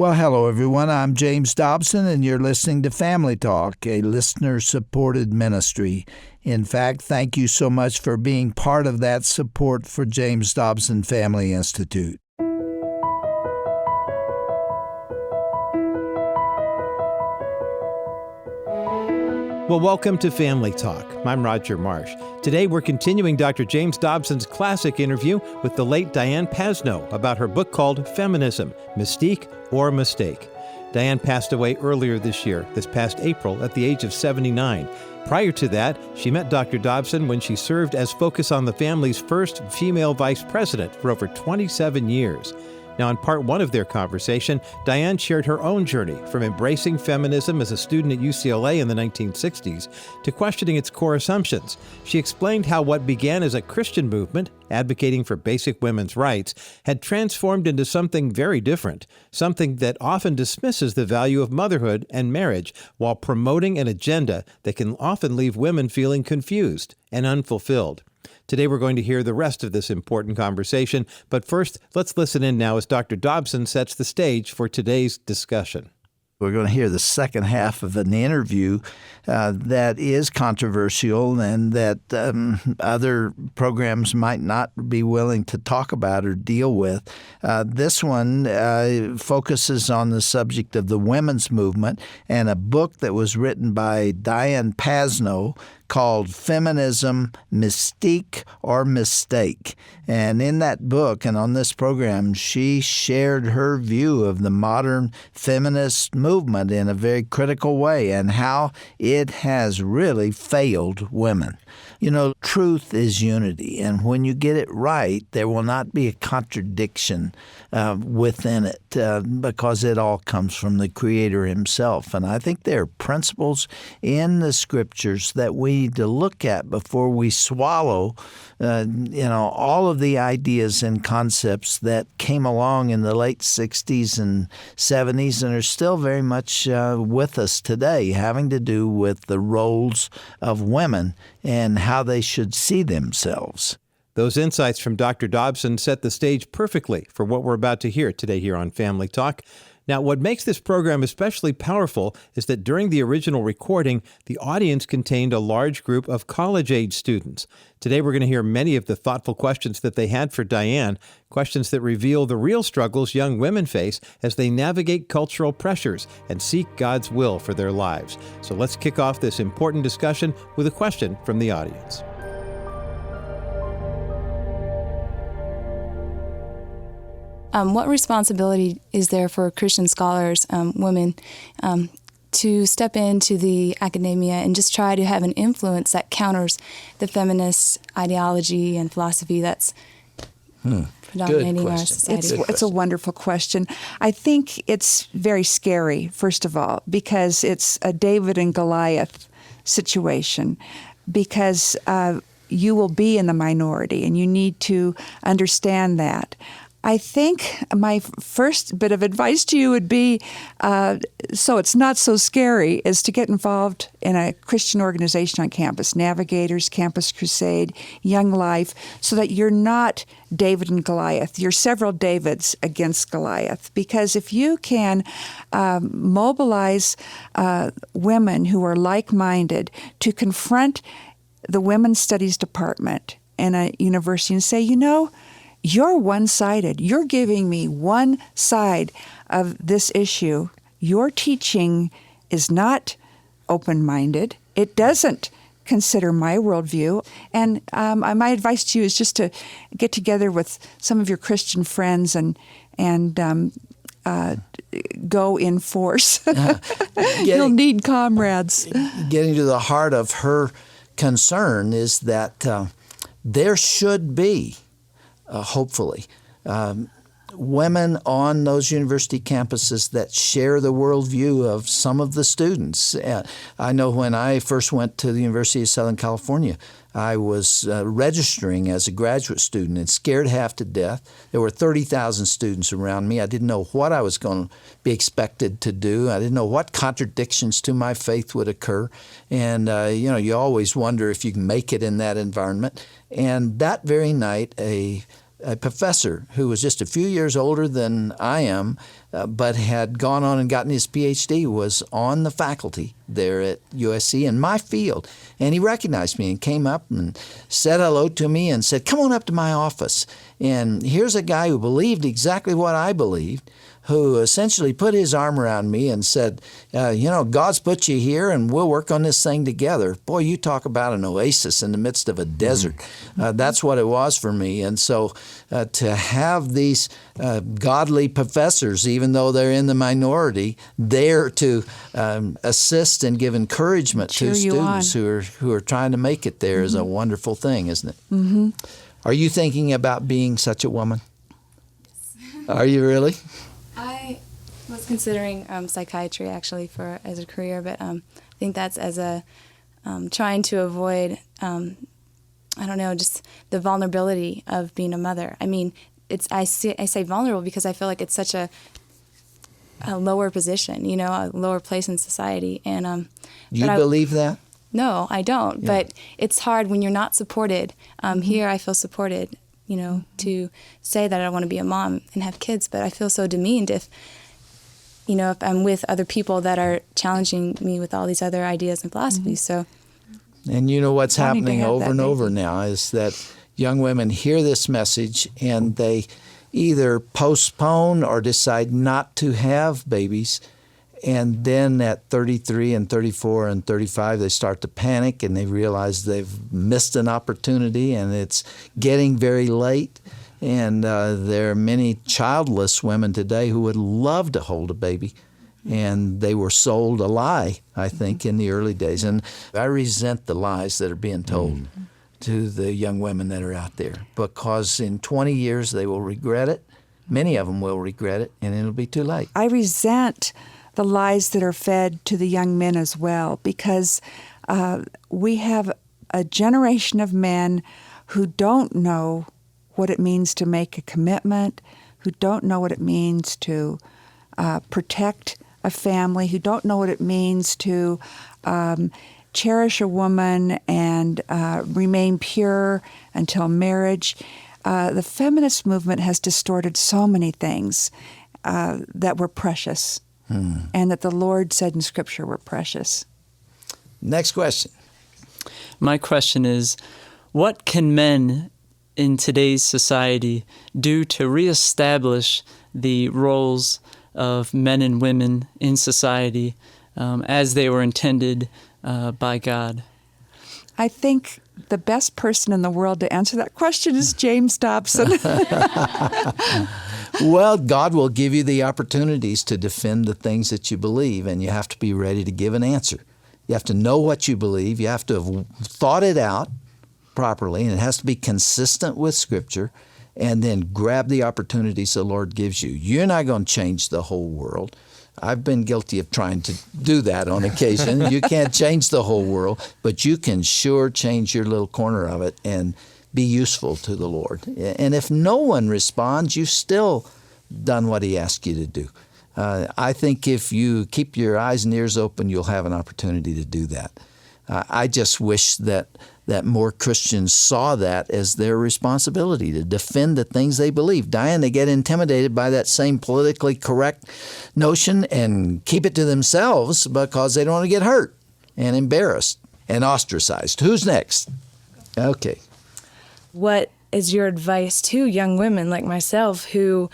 Well, hello, everyone. I'm James Dobson, and you're listening to Family Talk, a listener-supported ministry. In fact, thank you so much for being part of that support for James Dobson Family Institute. Well, welcome to Family Talk. I'm Roger Marsh. Today we're continuing Dr. James Dobson's classic interview with the late Diane Passno about her book called Feminism, Mystique or Mistake. Diane passed away earlier this year, this past April, at the age of 79. Prior to that, she met Dr. Dobson when she served as Focus on the Family's first female vice president for over 27 years. Now, in part one of their conversation, Diane shared her own journey from embracing feminism as a student at UCLA in the 1960s to questioning its core assumptions. She explained how what began as a Christian movement, advocating for basic women's rights, had transformed into something very different, something that often dismisses the value of motherhood and marriage while promoting an agenda that can often leave women feeling confused and unfulfilled. Today we're going to hear the rest of this important conversation, but first, let's listen in now as Dr. Dobson sets the stage for today's discussion. We're going to hear the second half of an interview that is controversial and that other programs might not be willing to talk about or deal with. This one focuses on the subject of the women's movement and a book that was written by Diane Passno called Feminism, Mystique or Mistake. And in that book and on this program, she shared her view of the modern feminist movement in a very critical way and how it has really failed women. You know, truth is unity, and when you get it right, there will not be a contradiction within it because it all comes from the Creator Himself. And I think there are principles in the Scriptures that we need to look at before we swallow, all of the ideas and concepts that came along in the late 60s and 70s and are still very much with us today, having to do with the roles of women and how they should see themselves. Those insights from Dr. Dobson set the stage perfectly for what we're about to hear today here on Family Talk. Now, what makes this program especially powerful is that during the original recording, the audience contained a large group of college-age students. Today, we're going to hear many of the thoughtful questions that they had for Diane, questions that reveal the real struggles young women face as they navigate cultural pressures and seek God's will for their lives. So let's kick off this important discussion with a question from the audience. What responsibility is there for Christian scholars, women, to step into the academia and just try to have an influence that counters the feminist ideology and philosophy that's predominating our society? It's a wonderful question. I think it's very scary, first of all, because it's a David and Goliath situation, because you will be in the minority, and you need to understand that. I think my first bit of advice to you would be, so it's not so scary, is to get involved in a Christian organization on campus, Navigators, Campus Crusade, Young Life, so that you're not David and Goliath. You're several Davids against Goliath. Because if you can mobilize women who are like-minded to confront the Women's Studies Department in a university and say, you're one-sided. You're giving me one side of this issue. Your teaching is not open-minded. It doesn't consider my worldview. And my advice to you is just to get together with some of your Christian friends and go in force. You'll need comrades. Getting to the heart of her concern is that there should be hopefully, women on those university campuses that share the worldview of some of the students. I know when I first went to the University of Southern California, I was registering as a graduate student and scared half to death. There were 30,000 students around me. I didn't know what I was going to be expected to do. I didn't know what contradictions to my faith would occur. And, you always wonder if you can make it in that environment. And that very night, a a professor who was just a few years older than I am, but had gone on and gotten his PhD, was on the faculty there at USC in my field. And he recognized me and came up and said hello to me and said, "Come on up to my office. And here's a guy who believed exactly what I believed, who essentially put his arm around me and said, God's put you here and we'll work on this thing together." Boy, you talk about an oasis in the midst of a desert. That's what it was for me. And so to have these godly professors, even though they're in the minority, there to assist and give encouragement to students who are trying to make it there is a wonderful thing, isn't it? Mm-hmm. Are you thinking about being such a woman? Are you really? I was considering psychiatry actually as a career, but I think that's as a trying to avoid, just the vulnerability of being a mother. I mean, I say vulnerable because I feel like it's such a lower position, a lower place in society. And you believe that? No, I don't. Yeah. But it's hard when you're not supported. Here, I feel supported. To say that I want to be a mom and have kids, but I feel so demeaned if I'm with other people that are challenging me with all these other ideas and philosophies. So, and what's happening over and over now is that young women hear this message and they either postpone or decide not to have babies. And then at 33 and 34 and 35, they start to panic and they realize they've missed an opportunity and it's getting very late. And there are many childless women today who would love to hold a baby. And they were sold a lie, I think, in the early days. And I resent the lies that are being told to the young women that are out there, because in 20 years they will regret it. Many of them will regret it, and it'll be too late. I resent the lies that are fed to the young men as well, because we have a generation of men who don't know what it means to make a commitment, who don't know what it means to protect a family, who don't know what it means to cherish a woman and remain pure until marriage. The feminist movement has distorted so many things that were precious. And that the Lord said in Scripture were precious. Next question. My question is, what can men in today's society do to reestablish the roles of men and women in society as they were intended by God? I think the best person in the world to answer that question is James Dobson. Well, God will give you the opportunities to defend the things that you believe, and you have to be ready to give an answer. You have to know what you believe. You have to have thought it out properly, and it has to be consistent with Scripture, and then grab the opportunities the Lord gives you. You're not going to change the whole world. I've been guilty of trying to do that on occasion. You can't change the whole world, but you can sure change your little corner of it and be useful to the Lord. And if no one responds, you've still done what He asked you to do. I think if you keep your eyes and ears open, you'll have an opportunity to do that. I just wish that more Christians saw that as their responsibility to defend the things they believe. Diane, they get intimidated by that same politically correct notion and keep it to themselves because they don't want to get hurt and embarrassed and ostracized. Who's next? Okay. What is your advice to young women like myself who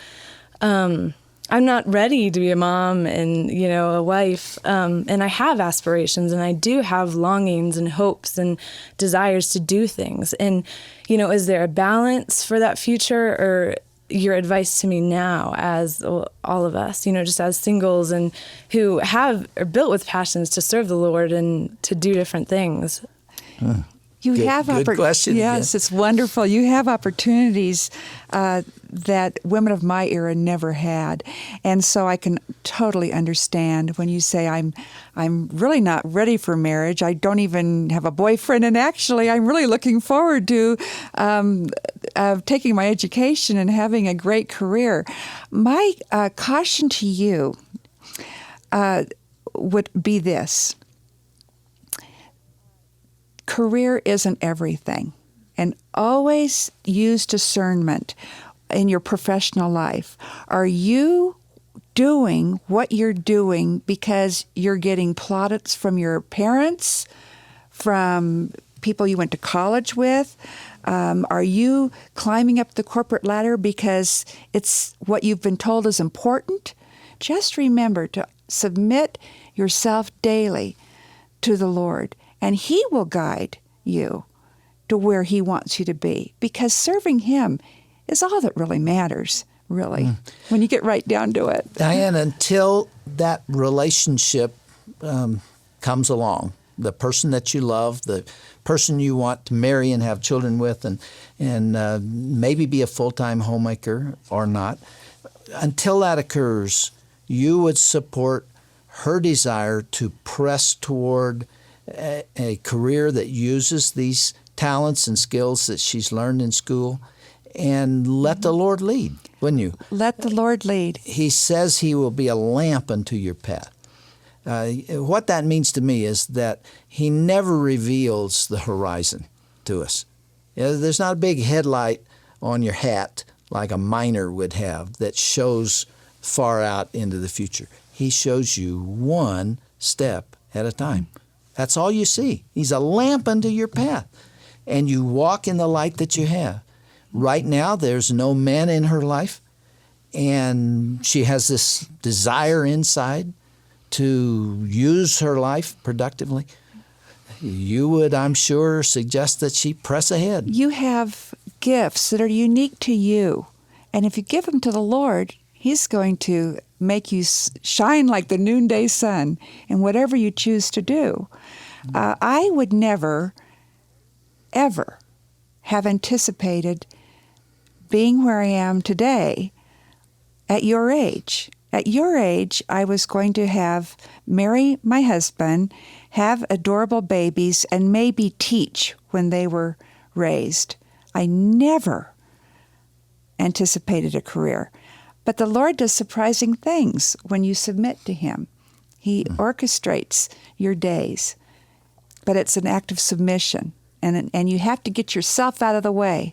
I'm not ready to be a mom and, a wife, and I have aspirations and I do have longings and hopes and desires to do things. And, is there a balance for that future, or your advice to me now as all of us, just as singles and who are built with passions to serve the Lord and to do different things? Good question. Yes, it's wonderful. You have opportunities that women of my era never had, and so I can totally understand when you say I'm really not ready for marriage. I don't even have a boyfriend, and actually, I'm really looking forward to taking my education and having a great career. My caution to you would be this. Career isn't everything, and always use discernment in your professional life? Are you doing what you're doing because you're getting plaudits from your parents, from people you went to college with? Are you climbing up the corporate ladder because it's what you've been told is important? Just remember to submit yourself daily to the Lord, and He will guide you to where He wants you to be, because serving Him is all that really matters, really, when you get right down to it. Diane, until that relationship comes along, the person that you love, the person you want to marry and have children with, and maybe be a full-time homemaker or not, until that occurs, you would support her desire to press toward a career that uses these talents and skills that she's learned in school, and let the Lord lead, wouldn't you? Let the Lord lead. He says He will be a lamp unto your path. What that means to me is that He never reveals the horizon to us. There's not a big headlight on your hat like a miner would have that shows far out into the future. He shows you one step at a time. That's all you see. He's a lamp unto your path. And you walk in the light that you have. Right now, there's no man in her life, and she has this desire inside to use her life productively. You would, I'm sure, suggest that she press ahead. You have gifts that are unique to you, and if you give them to the Lord, He's going to make you shine like the noonday sun in whatever you choose to do. I would never, ever have anticipated being where I am today at your age. At your age, I was going to marry my husband, have adorable babies, and maybe teach when they were raised. I never anticipated a career. But the Lord does surprising things when you submit to Him. He orchestrates your days, but it's an act of submission. And you have to get yourself out of the way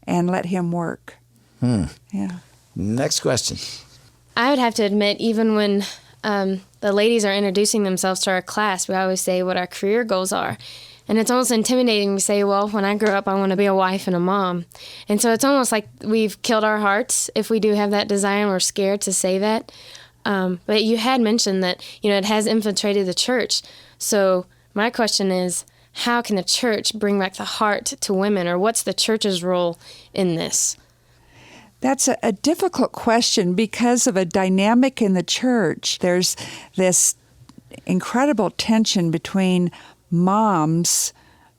and let Him work. Yeah. Next question. I would have to admit, even when the ladies are introducing themselves to our class, we always say what our career goals are. And it's almost intimidating to say, well, when I grow up, I want to be a wife and a mom. And so it's almost like we've killed our hearts if we do have that desire and we're scared to say that. But you had mentioned that, it has infiltrated the church. So my question is, how can the church bring back the heart to women, or what's the church's role in this? That's a difficult question because of a dynamic in the church. There's this incredible tension between moms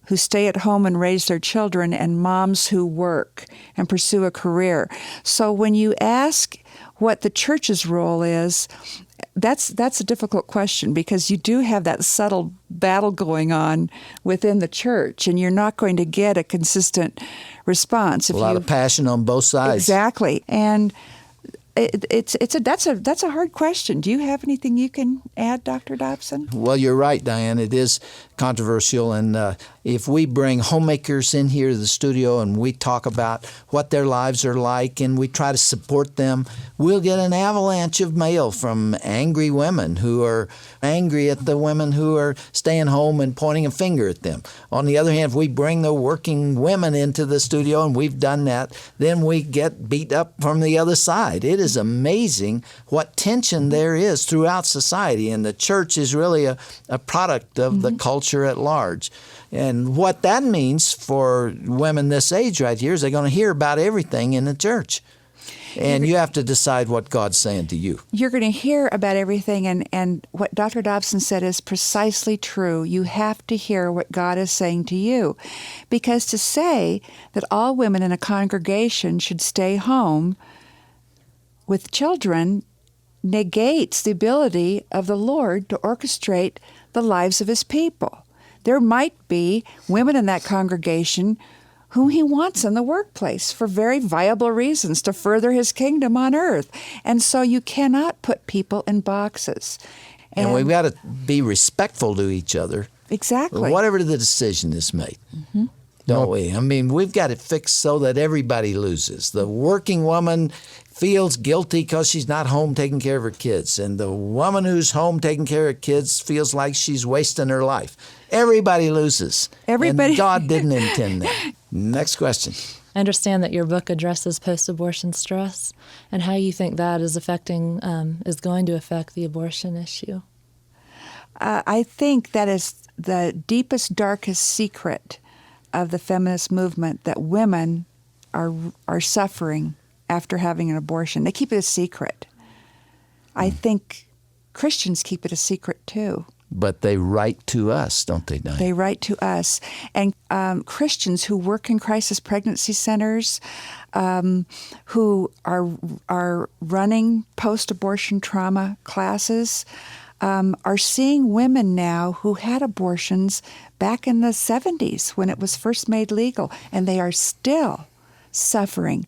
who stay at home and raise their children and moms who work and pursue a career. So when you ask what the church's role is, that's a difficult question, because you do have that subtle battle going on within the church, and you're not going to get a consistent response. A lot of passion on both sides. Exactly. And that's a hard question. Do you have anything you can add, Dr. Dobson? Well, you're right, Diane. It is controversial, and if we bring homemakers in here to the studio and we talk about what their lives are like and we try to support them, we'll get an avalanche of mail from angry women who are angry at the women who are staying home and pointing a finger at them. On the other hand, if we bring the working women into the studio, and we've done that, then we get beat up from the other side. It is amazing what tension there is throughout society, and the church is really a product of the culture at large. And what that means for women this age right here is they're going to hear about everything in the church. And you have to decide what God's saying to you. You're going to hear about everything, and what Dr. Dobson said is precisely true. You have to hear what God is saying to you. Because to say that all women in a congregation should stay home with children negates the ability of the Lord to orchestrate the lives of His people. There might be women in that congregation whom He wants in the workplace for very viable reasons to further His kingdom on earth. And so you cannot put people in boxes. And we've got to be respectful to each other. Exactly. Whatever the decision is made. Mm-hmm. don't we? I mean, we've got it fixed so that everybody loses. The working woman feels guilty because she's not home taking care of her kids. And the woman who's home taking care of kids feels like she's wasting her life. Everybody loses. Everybody. And God didn't intend that. Next question. I understand that your book addresses post-abortion stress and how you think that is going to affect the abortion issue. I think that is the deepest, darkest secret of the feminist movement, that women are suffering after having an abortion. They keep it a secret. I think Christians keep it a secret too. But they write to us, don't they, Diane? They write to us. And Christians who work in crisis pregnancy centers, who are running post-abortion trauma classes, are seeing women now who had abortions back in the 70s when it was first made legal, and they are still suffering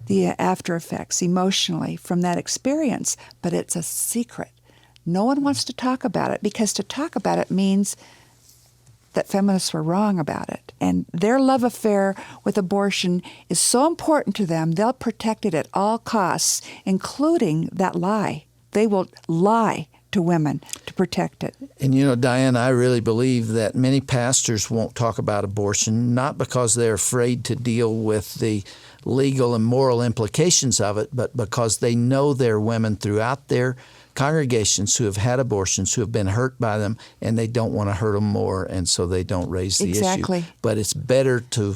the after effects emotionally from that experience. But it's a secret. No one wants to talk about it, because to talk about it means that feminists were wrong about it. And their love affair with abortion is so important to them, they'll protect it at all costs, including that lie. They will lie to women to protect it. And you know, Diane, I really believe that many pastors won't talk about abortion, not because they're afraid to deal with the legal and moral implications of it, but because they know there are women throughout their congregations who have had abortions, who have been hurt by them, and they don't want to hurt them more, and so they don't raise the issue. But it's better to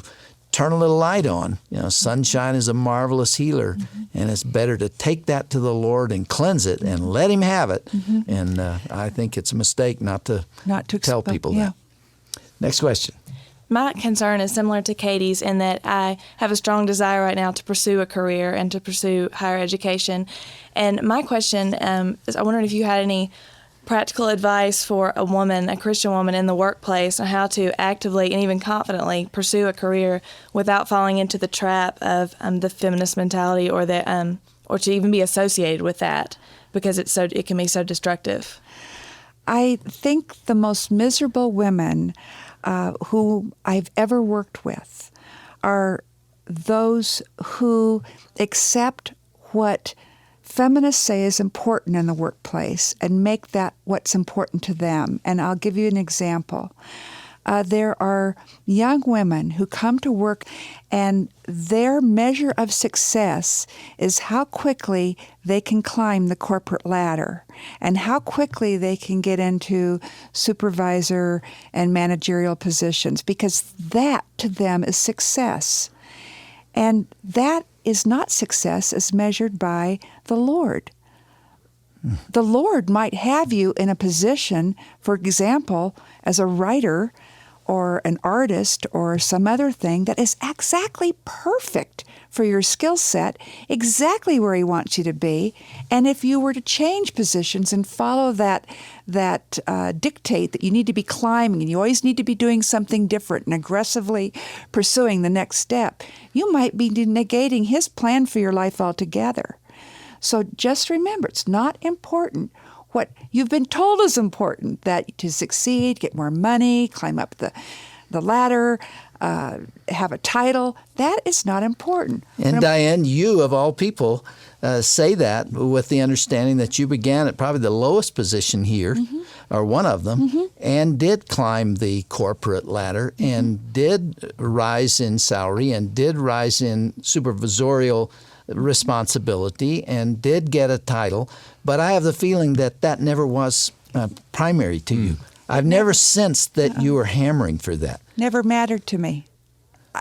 turn a little light on. You know, sunshine is a marvelous healer, and it's better to take that to the Lord and cleanse it and let Him have it. And I think it's a mistake not to tell people that. Next question. My concern is similar to Katie's in that I have a strong desire right now to pursue a career and to pursue higher education. And my question is, I wondered if you had any practical advice for a woman, a Christian woman in the workplace, on how to actively and even confidently pursue a career without falling into the trap of the feminist mentality, or or to even be associated with that, because it can be so destructive. I think the most miserable women who I've ever worked with are those who accept what feminists say is important in the workplace and make that what's important to them. And I'll give you an example. There are young women who come to work, and their measure of success is how quickly they can climb the corporate ladder and how quickly they can get into supervisor and managerial positions, because that to them is success. And that is not success as measured by the Lord. The Lord might have you in a position, for example, as a writer or an artist or some other thing that is exactly perfect for your skill set, exactly where He wants you to be. And if you were to change positions and follow that dictate that you need to be climbing and you always need to be doing something different and aggressively pursuing the next step, you might be negating His plan for your life altogether. So just remember, it's not important what you've been told is important, that to succeed, get more money, climb up the ladder, have a title. That is not important. And Diane, you of all people say that with the understanding that you began at probably the lowest position here, or one of them, and did climb the corporate ladder and did rise in salary and did rise in supervisorial responsibility and did get a title, but I have the feeling that that never was primary to you. I've never sensed that you were hammering for that. Never mattered to me.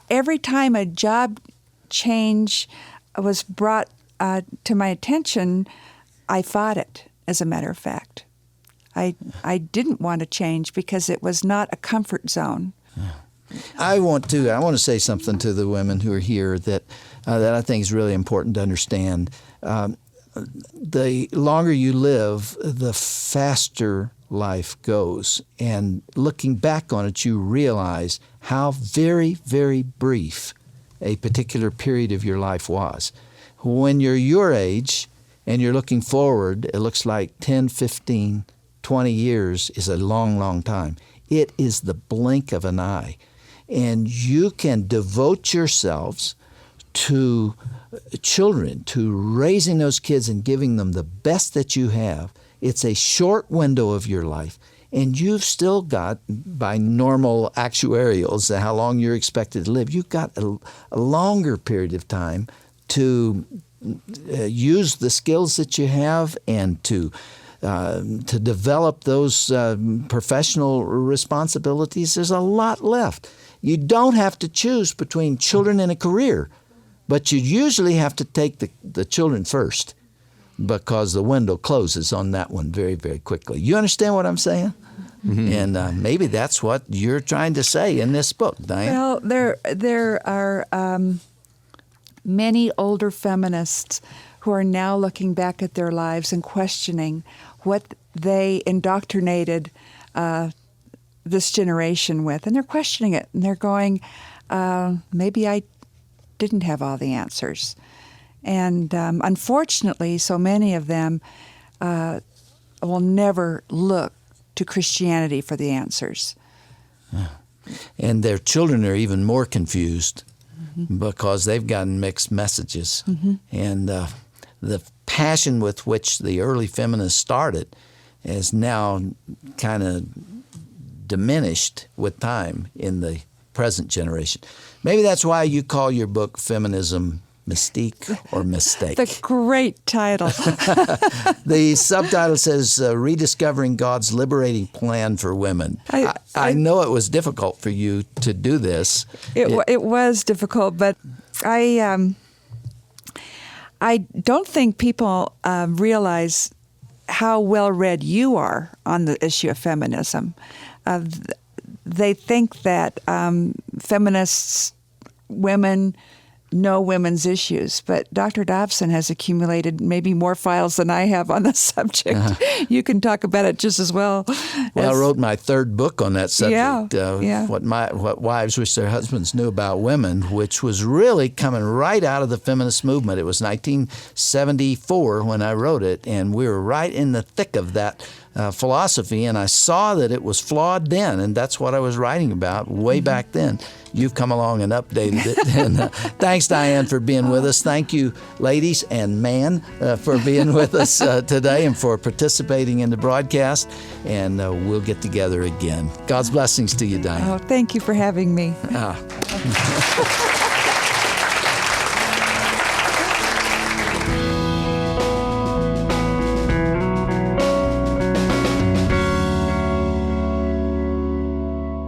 Every time a job change was brought to my attention, I fought it, as a matter of fact. I didn't want to change because it was not a comfort zone. I want to say something to the women who are here that I think is really important to understand. The longer you live, the faster life goes. And looking back on it, you realize how very, very brief a particular period of your life was. When you're your age and you're looking forward, it looks like 10, 15, 20 years is a long, long time. It is the blink of an eye. and you can devote yourselves to children, to raising those kids and giving them the best that you have. It's a short window of your life, and you've still got, by normal actuarials, how long you're expected to live, you've got a longer period of time to use the skills that you have and to develop those professional responsibilities. There's a lot left. You don't have to choose between children and a career, but you usually have to take the children first, because the window closes on that one very, very quickly. You understand what I'm saying? Mm-hmm. And maybe that's what you're trying to say in this book, Diane. Well, there are many older feminists who are now looking back at their lives and questioning what they indoctrinated this generation with. And they're questioning it, and they're going, maybe I didn't have all the answers. And unfortunately, so many of them will never look to Christianity for the answers. And their children are even more confused, mm-hmm. because they've gotten mixed messages. Mm-hmm. And the passion with which the early feminists started is now kind of diminished with time in the present generation. Maybe that's why you call your book Feminism, Mystique or Mistake. The great title. The subtitle says, Rediscovering God's Liberating Plan for Women. I know it was difficult for you to do this. It was difficult, but I don't think people realize how well-read you are on the issue of feminism. They think that feminists, women, know women's issues, but Dr. Dobson has accumulated maybe more files than I have on the subject. Uh-huh. You can talk about it just as well. Well, I wrote my third book on that subject, yeah. What wives wish their husbands knew about women, which was really coming right out of the feminist movement. It was 1974 when I wrote it, and we were right in the thick of that philosophy, and I saw that it was flawed then, and that's what I was writing about way back then. You've come along and updated it. And thanks, Diane, for being with us. Thank you, ladies and man, for being with us today and for participating in the broadcast. And we'll get together again. God's blessings to you, Diane. Oh, thank you for having me.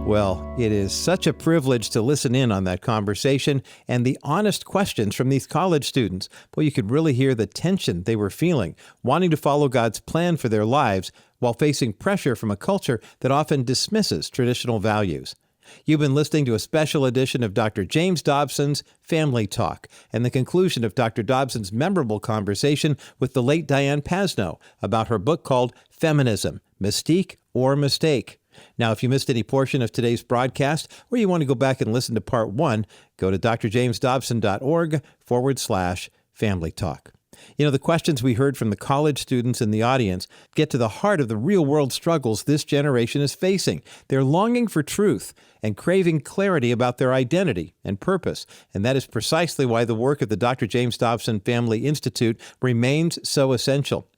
Well, it is such a privilege to listen in on that conversation and the honest questions from these college students. Well, you could really hear the tension they were feeling, wanting to follow God's plan for their lives while facing pressure from a culture that often dismisses traditional values. You've been listening to a special edition of Dr. James Dobson's Family Talk and the conclusion of Dr. Dobson's memorable conversation with the late Diane Passno about her book called Feminism, Mystique or Mistake. Now, if you missed any portion of today's broadcast or you want to go back and listen to part 1, go to drjamesdobson.org/family talk. You know, the questions we heard from the college students in the audience get to the heart of the real-world struggles this generation is facing. They're longing for truth and craving clarity about their identity and purpose. And that is precisely why the work of the Dr. James Dobson Family Institute remains so essential.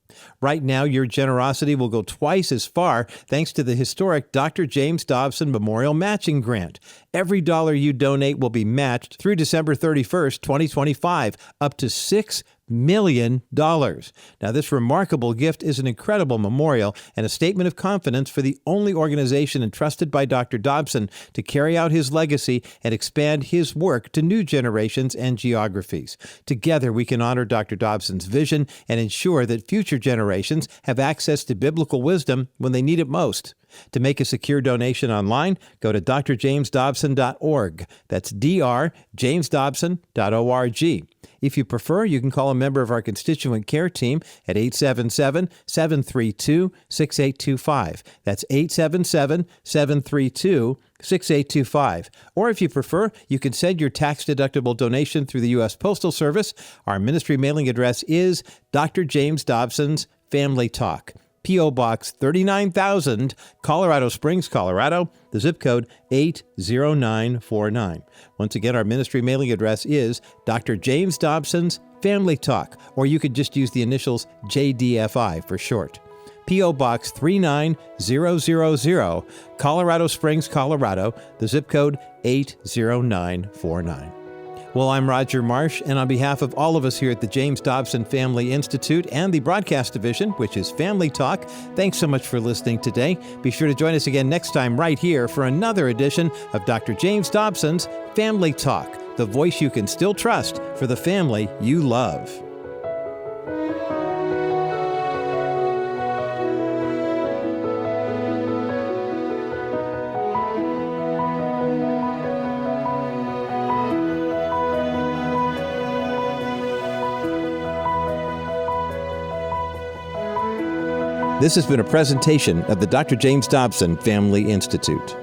Right now, your generosity will go twice as far thanks to the historic Dr. James Dobson Memorial Matching Grant. Every dollar you donate will be matched through December 31st, 2025, up to $6 million. Now, this remarkable gift is an incredible memorial and a statement of confidence for the only organization entrusted by Dr. Dobson to carry out his legacy and expand his work to new generations and geographies. Together, we can honor Dr. Dobson's vision and ensure that future generations have access to biblical wisdom when they need it most. To make a secure donation online, go to drjamesdobson.org. That's drjamesdobson.org. If you prefer, you can call a member of our constituent care team at 877-732-6825. That's 877-732-6825. Or if you prefer, you can send your tax-deductible donation through the U.S. Postal Service. Our ministry mailing address is Dr. James Dobson's Family Talk. P.O. Box 39,000, Colorado Springs, Colorado, the zip code 80949. Once again, our ministry mailing address is Dr. James Dobson's Family Talk, or you could just use the initials JDFI for short. P.O. Box 39000, Colorado Springs, Colorado, the zip code 80949. Well, I'm Roger Marsh, and on behalf of all of us here at the James Dobson Family Institute and the broadcast division, which is Family Talk, thanks so much for listening today. Be sure to join us again next time right here for another edition of Dr. James Dobson's Family Talk, the voice you can still trust for the family you love. This has been a presentation of the Dr. James Dobson Family Institute.